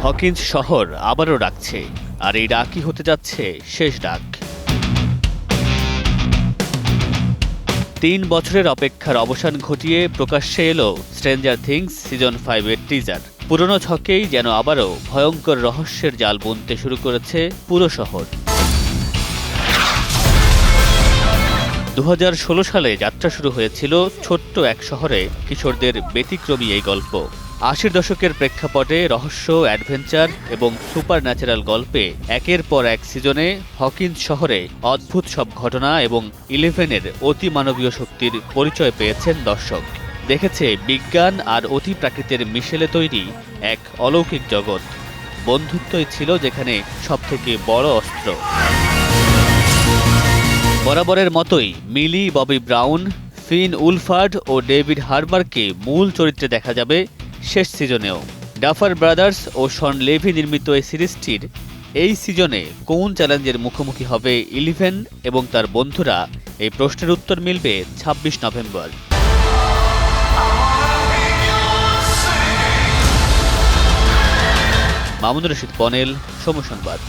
Hawkins শহর আবারও ডাকছে, আর এই ডাকই হতে যাচ্ছে শেষ ডাক। 3 বছরের অপেক্ষার অবসান ঘটিয়ে প্রকাশ্যে এলো স্ট্রেঞ্জার থিংস সিজন 5 এর টিজার। পুরনো ছকেই যেন আবারও ভয়ঙ্কর রহস্যের জাল বুনতে শুরু করেছে পুরো শহর। 2016 সালে যাত্রা শুরু হয়েছিল ছোট্ট এক শহরে কিশোরদের ব্যতিক্রমী এই গল্প। 80 দশকের প্রেক্ষাপটে রহস্য, অ্যাডভেঞ্চার এবং সুপার ন্যাচারাল গল্পে একের পর এক সিজনে হকিন্স শহরে অদ্ভুত সব ঘটনা এবং 11-এর অতিমানবীয় শক্তির পরিচয় পেয়েছেন দর্শক। দেখেছে বিজ্ঞান আর অতি প্রাকৃতের মিশেলে তৈরি এক অলৌকিক জগৎ। বন্ধুত্বই ছিল যেখানে সবথেকে বড় অস্ত্র। বরাবরের মতোই মিলি ববি ব্রাউন, ফিন উলফার্ড ও ডেভিড হারবারকে মূল চরিত্রে দেখা যাবে শেষ সিজনেও। ডাফার ব্রাদার্স ও শন লেভি নির্মিত এই সিরিজটির এই সিজনে কোন চ্যালেঞ্জের মুখোমুখি হবে 11 এবং তার বন্ধুরা, এই প্রশ্নের উত্তর মিলবে 26 নভেম্বর। মামুনুর রশিদ পনেল, সময় সংবাদ।